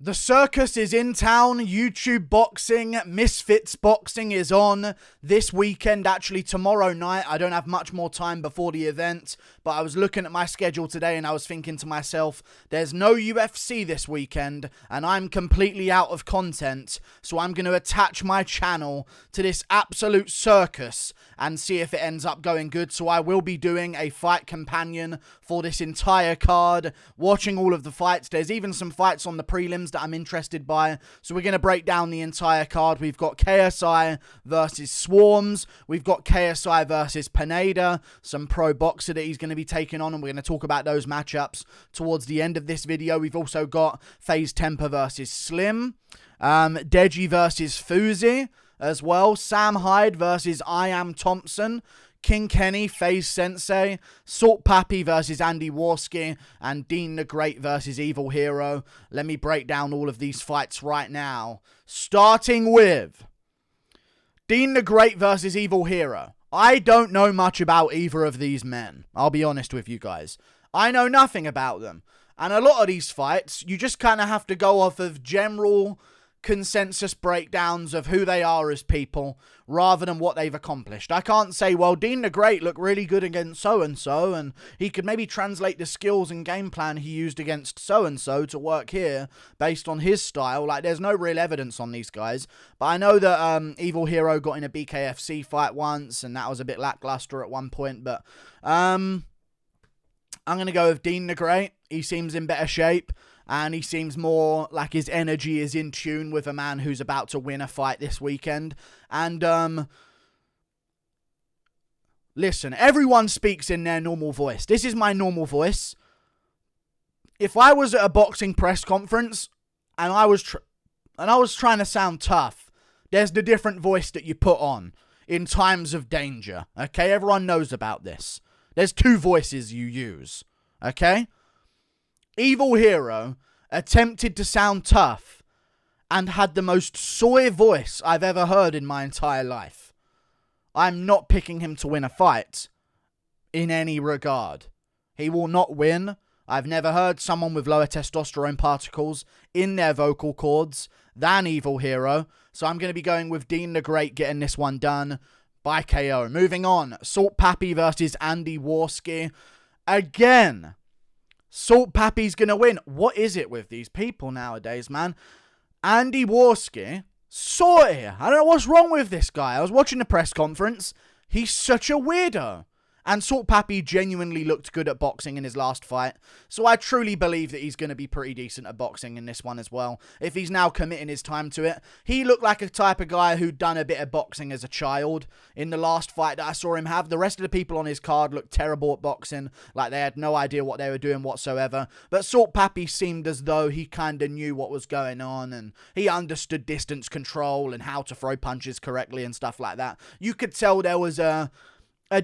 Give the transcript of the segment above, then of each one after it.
The circus is in town. YouTube Boxing, Misfits Boxing is on this weekend, actually tomorrow night. I don't have much more time before the event, but I was looking at my schedule today and I was thinking to myself, there's no UFC this weekend and I'm completely out of content, so I'm going to attach my channel to this absolute circus and see if it ends up going good. So I will be doing a fight companion for this entire card, watching all of the fights. There's even some fights on the prelims that I'm interested by, so we're going to break down the entire card. We've got KSI versus Swarmz, we've got KSI versus Pineda, some pro boxer that he's going to be taking on, and we're going to talk about those matchups towards the end of this video. We've also got Faze Temper versus Slim, Deji versus Fousey as well, Sam Hyde versus IAMTHMPSN, King Kenny, Faze Sensei, Salt Papi versus Andy Warski, and Dean the Great versus Evil Hero. Let me break down all of these fights right now. Starting with Dean the Great versus Evil Hero. I don't know much about either of these men. I'll be honest with you guys. I know nothing about them. And a lot of these fights, you just kind of have to go off of general consensus breakdowns of who they are as people rather than what they've accomplished. I can't say, well, Dean the Great looked really good against so-and-so and he could maybe translate the skills and game plan he used against so-and-so to work here based on his style. Like, there's no real evidence on these guys. But I know that Evil Hero got in a BKFC fight once and that was a bit lackluster at one point. But I'm going to go with Dean the Great. He seems in better shape. And he seems more like his energy is in tune with a man who's about to win a fight this weekend. And, listen, everyone speaks in their normal voice. This is my normal voice. If I was at a boxing press conference and I was trying to sound tough, there's the different voice that you put on in times of danger. Okay, everyone knows about this. There's two voices you use. Okay? Evil Hero attempted to sound tough and had the most soy voice I've ever heard in my entire life. I'm not picking him to win a fight in any regard. He will not win. I've never heard someone with lower testosterone particles in their vocal cords than Evil Hero, so I'm going to be going with Dean the Great getting this one done by KO. Moving on, Salt Papi versus Andy Warski. Again, Salt Papi's going to win. What is it with these people nowadays, man? Andy Warski, soy. I don't know what's wrong with this guy. I was watching the press conference. He's such a weirdo. And Salt Papi genuinely looked good at boxing in his last fight. So I truly believe that he's going to be pretty decent at boxing in this one as well, if he's now committing his time to it. He looked like a type of guy who'd done a bit of boxing as a child in the last fight that I saw him have. The rest of the people on his card looked terrible at boxing, like they had no idea what they were doing whatsoever. But Salt Papi seemed as though he kind of knew what was going on, and he understood distance control and how to throw punches correctly and stuff like that. You could tell there was a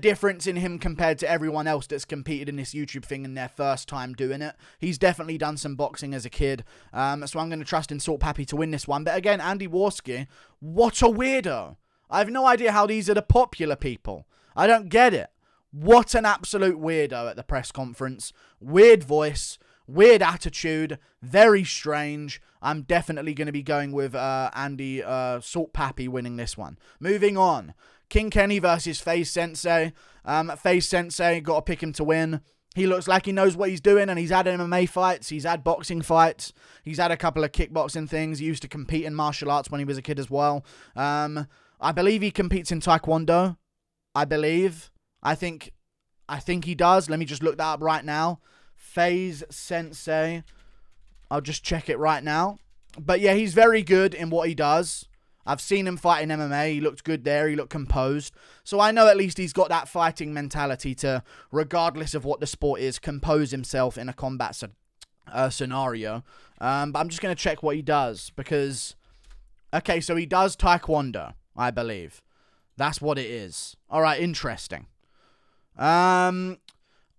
difference in him compared to everyone else that's competed in this YouTube thing in their first time doing it. He's definitely done some boxing as a kid. So I'm going to trust in Salt Papi to win this one. But again, Andy Warski, what a weirdo. I have no idea how these are the popular people. I don't get it. What an absolute weirdo at the press conference. Weird voice, weird attitude, very strange. I'm definitely going to be going with Andy Salt Papi winning this one. Moving on. King Kenny versus Faze Sensei. Faze Sensei, got to pick him to win. He looks like he knows what he's doing, and he's had MMA fights. He's had boxing fights. He's had a couple of kickboxing things. He used to compete in martial arts when he was a kid as well. I believe he competes in Taekwondo. I believe. I think he does. Let me just look that up right now. Faze Sensei. I'll just check it right now. But yeah, he's very good in what he does. I've seen him fight in MMA. He looked good there. He looked composed. So I know at least he's got that fighting mentality to, regardless of what the sport is, compose himself in a combat scenario. But I'm just going to check what he does because, okay, so he does Taekwondo, I believe. That's what it is. All right, interesting. I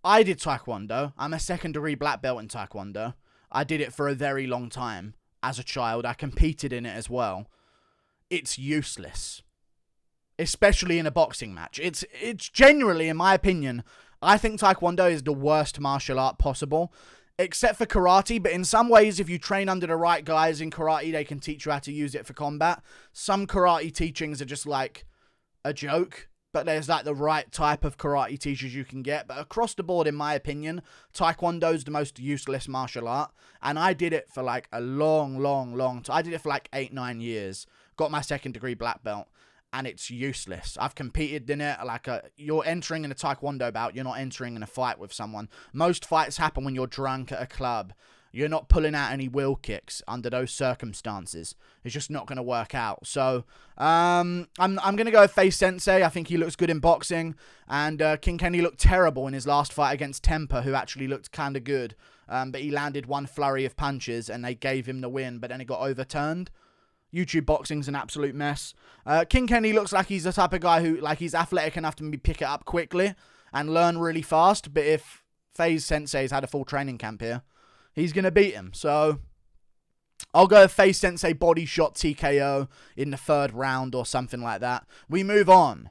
did Taekwondo. I'm a second-degree black belt in Taekwondo. I did it for a very long time as a child. I competed in it as well. It's useless, especially in a boxing match. It's generally, in my opinion, I think Taekwondo is the worst martial art possible. except for karate, but in some ways, if you train under the right guys in karate, they can teach you how to use it for combat. Some karate teachings are just like a joke, but there's like the right type of karate teachers you can get. But across the board, in my opinion, Taekwondo's the most useless martial art, and I did it for like a long time. I did it for like 8-9 years, got my 2nd degree black belt, and it's useless. I've competed in it. You're entering in a Taekwondo bout, you're not entering in a fight with someone. Most fights happen when you're drunk at a club. You're not pulling out any wheel kicks under those circumstances. It's just not going to work out. So, I'm going to go with Faze Sensei. I think he looks good in boxing. And King Kenny looked terrible in his last fight against Temper, who actually looked kind of good. But he landed one flurry of punches, and they gave him the win, but then it got overturned. YouTube boxing's an absolute mess. King Kenny looks like he's the type of guy who, like, he's athletic enough to maybe pick it up quickly and learn really fast. But if Faze Sensei's had a full training camp here, he's going to beat him. So I'll go with Faze Sensei body shot TKO in the 3rd round or something like that. We move on.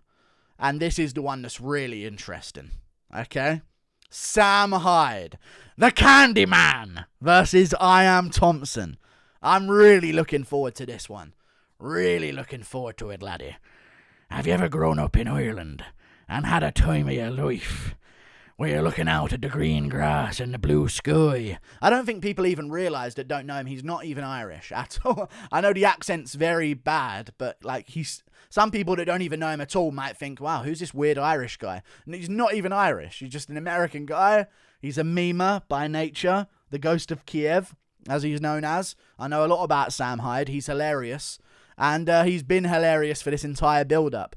And this is the one that's really interesting. Okay? Sam Hyde, the Candyman, versus IAMTHMPSN. I'm really looking forward to this one. Really looking forward to it, laddie. Have you ever grown up in Ireland and had a time of your life where you're looking out at the green grass and the blue sky? I don't think people even realise that don't know him. He's not even Irish at all. I know the accent's very bad, but like some people that don't even know him at all might think, wow, who's this weird Irish guy? And he's not even Irish. He's just an American guy. He's a memer by nature, the ghost of Kiev, as he's known as. I know a lot about Sam Hyde. He's hilarious. And he's been hilarious for this entire build-up.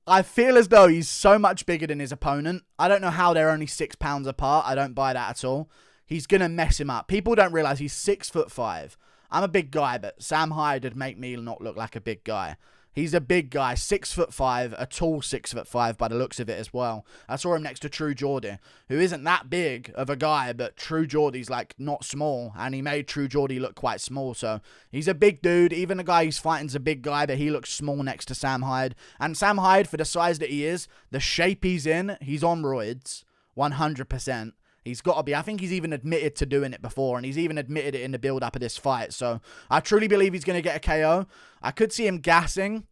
I feel as though he's so much bigger than his opponent. I don't know how they're only 6 pounds apart. I don't buy that at all. He's going to mess him up. People don't realise he's 6'5". I'm a big guy, but Sam Hyde would make me not look like a big guy. He's a big guy, 6'5", a tall 6'5" by the looks of it as well. I saw him next to True Geordie, who isn't that big of a guy, but True Geordie's like not small, and he made True Geordie look quite small. So he's a big dude. Even the guy he's fighting's a big guy, but he looks small next to Sam Hyde. And Sam Hyde, for the size that he is, the shape he's in, he's on roids, 100%. He's got to be. I think he's even admitted to doing it before, and he's even admitted it in the build-up of this fight. So I truly believe he's going to get a KO. I could see him gassing,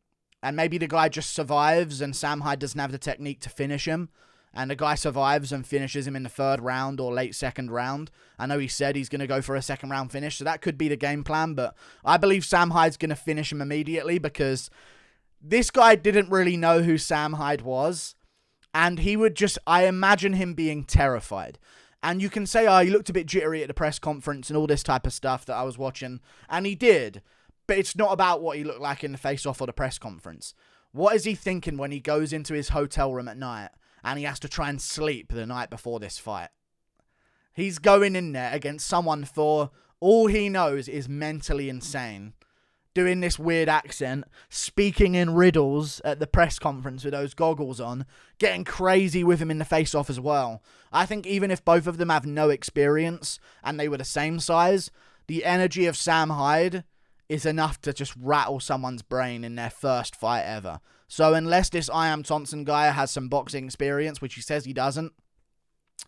and maybe the guy just survives, and Sam Hyde doesn't have the technique to finish him, and the guy survives and finishes him in the 3rd round or late 2nd round. I know he said he's going to go for a 2nd round finish, so that could be the game plan, but I believe Sam Hyde's going to finish him immediately, because this guy didn't really know who Sam Hyde was, and he would just, I imagine him being terrified. And you can say, oh, he looked a bit jittery at the press conference and all this type of stuff that I was watching. And he did. But it's not about what he looked like in the face-off or the press conference. What is he thinking when he goes into his hotel room at night and he has to try and sleep the night before this fight? He's going in there against someone for all he knows is mentally insane. Doing this weird accent, speaking in riddles at the press conference with those goggles on, getting crazy with him in the face-off as well. I think even if both of them have no experience and they were the same size, the energy of Sam Hyde is enough to just rattle someone's brain in their first fight ever. So unless this IAMTHMPSN guy has some boxing experience, which he says he doesn't,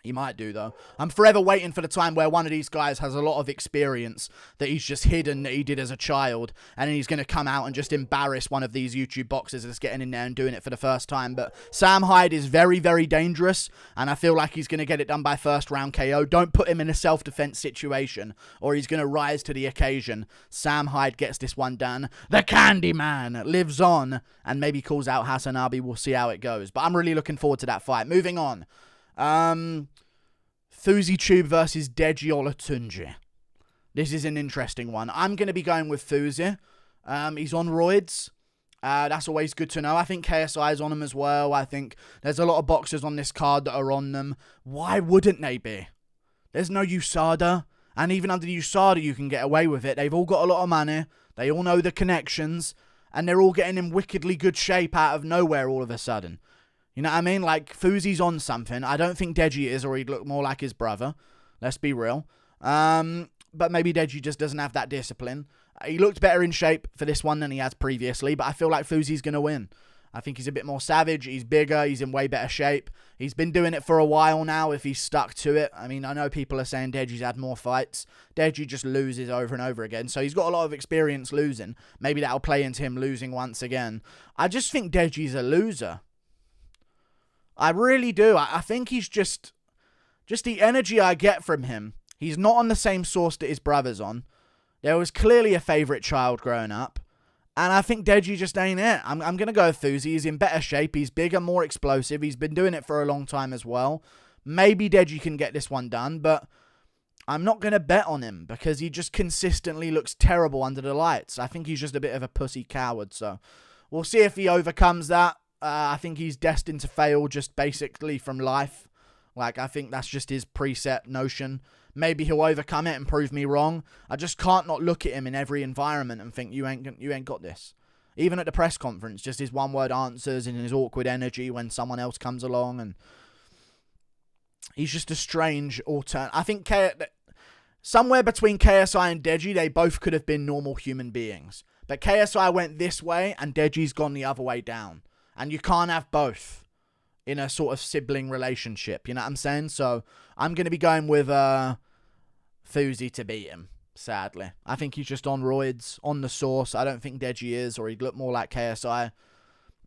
he might do, though. I'm forever waiting for the time where one of these guys has a lot of experience that he's just hidden that he did as a child, and then he's going to come out and just embarrass one of these YouTube boxers that's getting in there and doing it for the first time. But Sam Hyde is very, very dangerous, and I feel like he's going to get it done by 1st round KO. Don't put him in a self-defense situation, or he's going to rise to the occasion. Sam Hyde gets this one done. The Candyman lives on, and maybe calls out Hasanabi. We'll see how it goes. But I'm really looking forward to that fight. Moving on. Fousey Tube versus Deji Olatunji. This is an interesting one. I'm going to be going with Fousey. He's on roids. That's always good to know. I think KSI is on him as well. I think there's a lot of boxers on this card that are on them. Why wouldn't they be? There's no USADA. And even under the USADA, you can get away with it. They've all got a lot of money. They all know the connections. And they're all getting in wickedly good shape out of nowhere all of a sudden. You know what I mean? Like, Fousey's on something. I don't think Deji is, or he'd look more like his brother. Let's be real. But maybe Deji just doesn't have that discipline. He looked better in shape for this one than he has previously, but I feel like Fousey's going to win. I think he's a bit more savage. He's bigger. He's in way better shape. He's been doing it for a while now if he's stuck to it. I mean, I know people are saying Deji's had more fights. Deji just loses over and over again. So he's got a lot of experience losing. Maybe that'll play into him losing once again. I just think Deji's a loser. I really do. I think he's just the energy I get from him. He's not on the same source that his brother's on. There was clearly a favourite child growing up. And I think Deji just ain't it. I'm going to go with Fousey. He's in better shape. He's bigger, more explosive. He's been doing it for a long time as well. Maybe Deji can get this one done, but I'm not going to bet on him because he just consistently looks terrible under the lights. I think he's just a bit of a pussy coward. So we'll see if he overcomes that. I think he's destined to fail just basically from life. Like, I think that's just his preset notion. Maybe he'll overcome it and prove me wrong. I just can't not look at him in every environment and think, you ain't got this. Even at the press conference, just his one-word answers and his awkward energy when someone else comes along. And he's just a strange alternate. I think somewhere between KSI and Deji, they both could have been normal human beings. But KSI went this way and Deji's gone the other way down. And you can't have both in a sort of sibling relationship. You know what I'm saying? So I'm going to be going with Fousey to beat him, sadly. I think he's just on roids, on the sauce. I don't think Deji is, or he'd look more like KSI.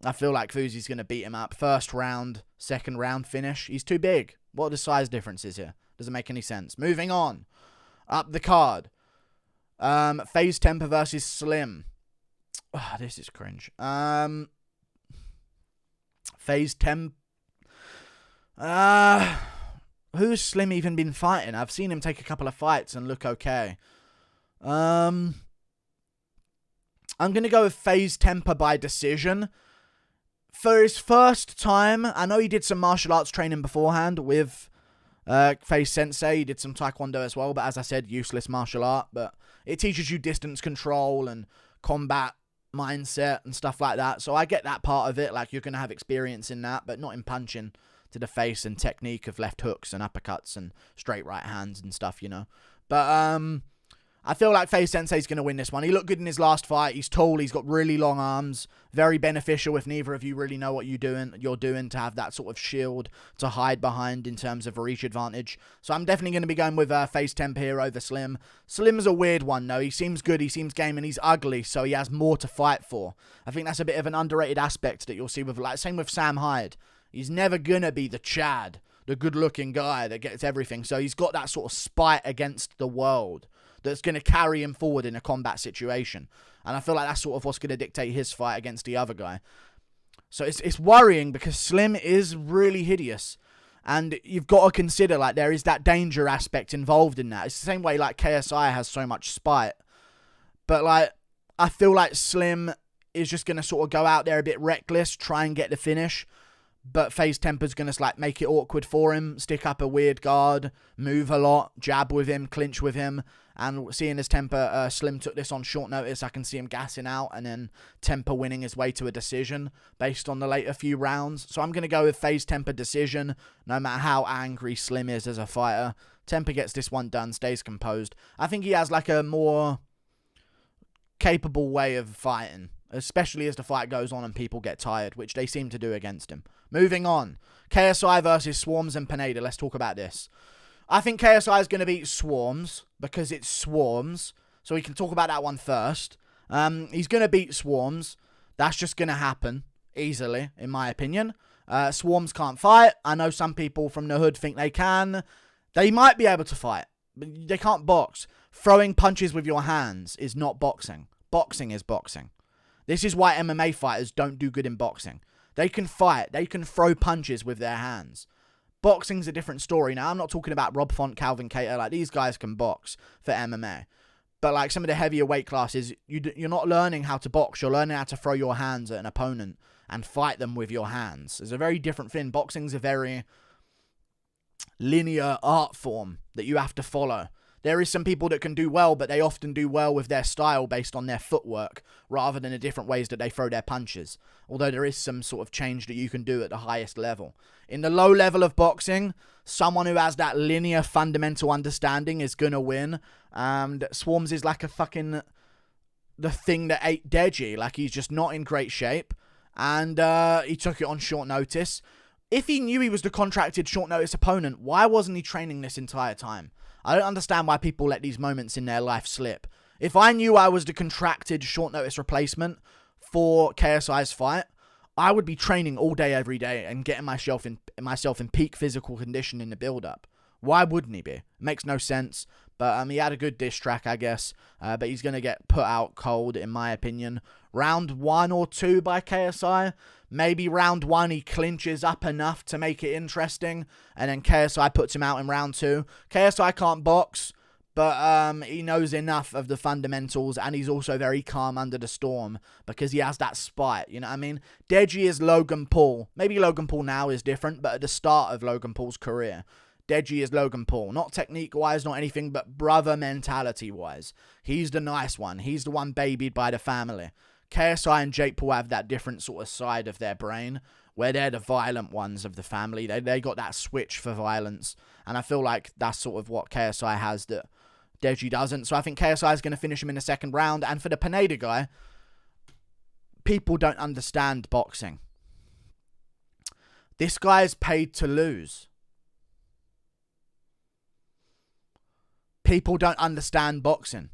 I feel like Fousey's going to beat him up. First round, second round finish. He's too big. What are the size differences here? Doesn't make any sense. Moving on. Up the card. Faze Temper versus Slim. Oh, this is cringe. Faze Temper. Who's Slim even been fighting? I've seen him take a couple of fights and look okay. I'm going to go with Faze Temper by decision. For his first time, I know he did some martial arts training beforehand with Faze Sensei. He did some Taekwondo as well, but as I said, useless martial art. But it teaches you distance control and combat mindset and stuff like that. So I get that part of it. Like, you're going to have experience in that, but not in punching to the face and technique of left hooks and uppercuts and straight right hands and stuff, you know. But I feel like Faze Sensei's going to win this one. He looked good in his last fight. He's tall. He's got really long arms. Very beneficial if neither of you really know what you're doing to have that sort of shield to hide behind in terms of reach advantage. So I'm definitely going to be going with Faze Temper here over Slim. Slim's a weird one, though. He seems good. He seems game, and he's ugly, so he has more to fight for. I think that's a bit of an underrated aspect that you'll see with, like, same with Sam Hyde. He's never going to be the Chad, the good-looking guy that gets everything. So he's got that sort of spite against the world that's going to carry him forward in a combat situation. And I feel like that's sort of what's going to dictate his fight against the other guy. So it's worrying because Slim is really hideous. And you've got to consider, like, there is that danger aspect involved in that. It's the same way, like, KSI has so much spite. But, like, I feel like Slim is just going to sort of go out there a bit reckless, try and get the finish. But Faze Temper's going to, like, make it awkward for him, stick up a weird guard, move a lot, jab with him, clinch with him. And seeing his Temper, Slim took this on short notice, I can see him gassing out and then Temper winning his way to a decision based on the later few rounds. So I'm going to go with Faze Temper decision, no matter how angry Slim is as a fighter. Temper gets this one done, stays composed. I think he has, like, a more capable way of fighting, especially as the fight goes on and people get tired, which they seem to do against him. Moving on. KSI versus Swarmz and Pineda. Let's talk about this. I think KSI is going to beat Swarmz because it's Swarmz. So we can talk about that one first. He's going to beat Swarmz. That's just going to happen easily, in my opinion. Swarmz can't fight. I know some people from the hood think they can. They might be able to fight, but they can't box. Throwing punches with your hands is not boxing. Boxing is boxing. This is why MMA fighters don't do good in boxing. They can fight. They can throw punches with their hands. Boxing's a different story. Now, I'm not talking about Rob Font, Calvin Cater. Like, these guys can box for MMA. But, like, some of the heavier weight classes, you're not learning how to box. You're learning how to throw your hands at an opponent and fight them with your hands. It's a very different thing. Boxing's a very linear art form that you have to follow. There is some people that can do well, but they often do well with their style based on their footwork rather than the different ways that they throw their punches. Although there is some sort of change that you can do at the highest level. In the low level of boxing, someone who has that linear fundamental understanding is going to win. And Swarmz is like a fucking the thing that ate Deji. Like, he's just not in great shape. and he took it on short notice. If he knew he was the contracted short notice opponent, why wasn't he training this entire time? I don't understand why people let these moments in their life slip. If I knew I was the contracted short notice replacement for KSI's fight, I would be training all day, every day, and getting myself in peak physical condition in the build-up. Why wouldn't he be? It makes no sense. But he had a good diss track, I guess. But he's going to get put out cold, in my opinion. Round 1 or 2 by KSI. Maybe round 1 he clinches up enough to make it interesting. And then KSI puts him out in round 2. KSI can't box, but he knows enough of the fundamentals. And he's also very calm under the storm because he has that spite. You know what I mean? Deji is Logan Paul. Maybe Logan Paul now is different, but at the start of Logan Paul's career, Deji is Logan Paul. Not technique-wise, not anything, but brother mentality-wise. He's the nice one. He's the one babied by the family. KSI and Jake Paul have that different sort of side of their brain where they're the violent ones of the family. They got that switch for violence. And I feel like that's sort of what KSI has that Deji doesn't. So I think KSI is going to finish him in the second round. And for the Pineda guy, people don't understand boxing. This guy is paid to lose. People don't understand boxing.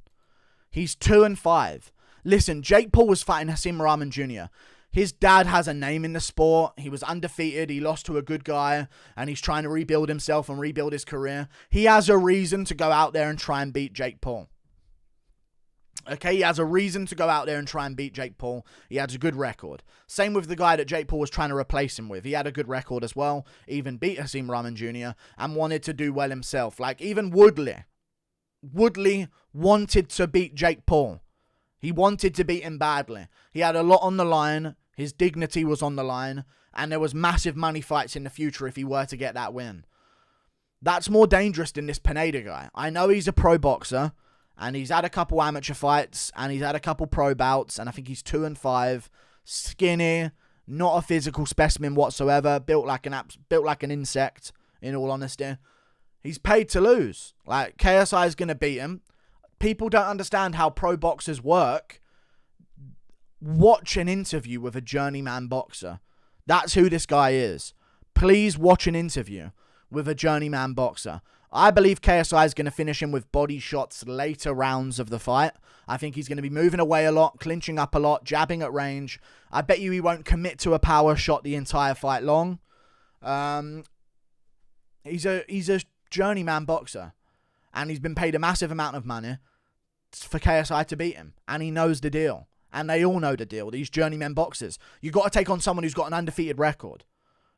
He's 2-5. Listen, Jake Paul was fighting Hasim Rahman Jr. His dad has a name in the sport. He was undefeated. He lost to a good guy. And he's trying to rebuild himself and rebuild his career. He has a reason to go out there and try and beat Jake Paul. Okay, he has a reason to go out there and try and beat Jake Paul. He has a good record. Same with the guy that Jake Paul was trying to replace him with. He had a good record as well. Even beat Hasim Rahman Jr. and wanted to do well himself. Like even Woodley wanted to beat Jake Paul. He wanted to beat him badly. He had a lot on the line. His dignity was on the line. And there was massive money fights in the future if he were to get that win. That's more dangerous than this Pineda guy. I know he's a pro boxer. And he's had a couple amateur fights. And he's had a couple pro bouts. And I think he's 2-5. Skinny. Not a physical specimen whatsoever. Built like an insect, in all honesty. He's paid to lose. Like, KSI is going to beat him. People don't understand how pro boxers work. Watch an interview with a journeyman boxer. That's who this guy is. Please watch an interview with a journeyman boxer. I believe KSI is going to finish him with body shots later rounds of the fight. I think he's going to be moving away a lot, clinching up a lot, jabbing at range. I bet you he won't commit to a power shot the entire fight long. He's a journeyman boxer. And he's been paid a massive amount of money for KSI to beat him. And he knows the deal. And they all know the deal. These journeyman boxers. You've got to take on someone who's got an undefeated record.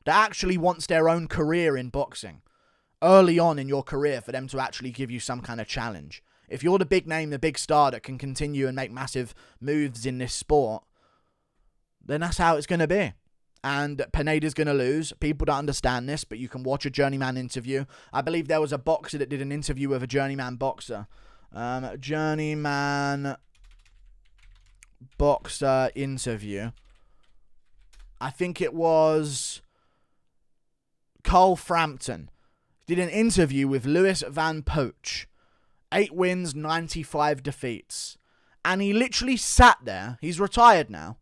That actually wants their own career in boxing. Early on in your career for them to actually give you some kind of challenge. If you're the big name, the big star that can continue and make massive moves in this sport, then that's how it's going to be. And Pineda's going to lose. People don't understand this, but you can watch a journeyman interview. I believe there was a boxer that did an interview with a journeyman boxer. Journeyman boxer interview. I think it was Carl Frampton. Did an interview with Lewis Van Poach. 8 wins, 95 defeats. And he literally sat there. He's retired now.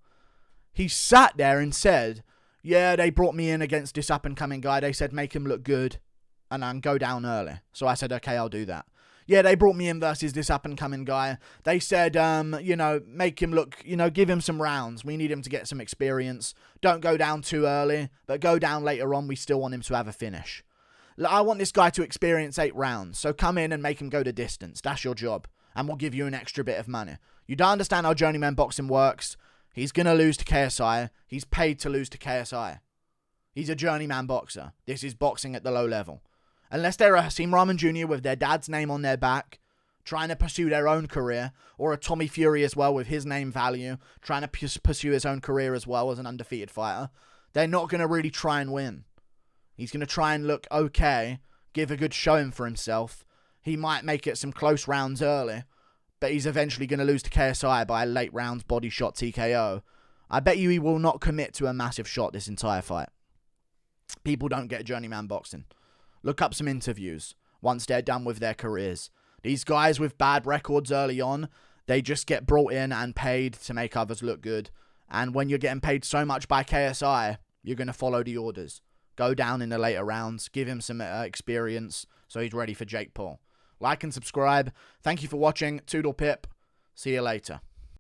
He sat there and said, yeah, they brought me in against this up-and-coming guy. They said, make him look good and then go down early. So I said, okay, I'll do that. Yeah, they brought me in versus this up-and-coming guy. They said, make him look, give him some rounds. We need him to get some experience. Don't go down too early, but go down later on. We still want him to have a finish. I want this guy to experience 8 rounds. So come in and make him go the distance. That's your job. And we'll give you an extra bit of money. You don't understand how journeyman boxing works. He's going to lose to KSI. He's paid to lose to KSI. He's a journeyman boxer. This is boxing at the low level. Unless they're a Hasim Rahman Jr. with their dad's name on their back, trying to pursue their own career, or a Tommy Fury as well with his name value, trying to pursue his own career as well as an undefeated fighter, they're not going to really try and win. He's going to try and look okay, give a good showing for himself. He might make it some close rounds early, but he's eventually going to lose to KSI by a late rounds body shot TKO. I bet you he will not commit to a massive shot this entire fight. People don't get journeyman boxing. Look up some interviews once they're done with their careers. These guys with bad records early on, they just get brought in and paid to make others look good. And when you're getting paid so much by KSI, you're going to follow the orders. Go down in the later rounds. Give him some experience so he's ready for Jake Paul. Like and subscribe. Thank you for watching. Toodle pip. See you later.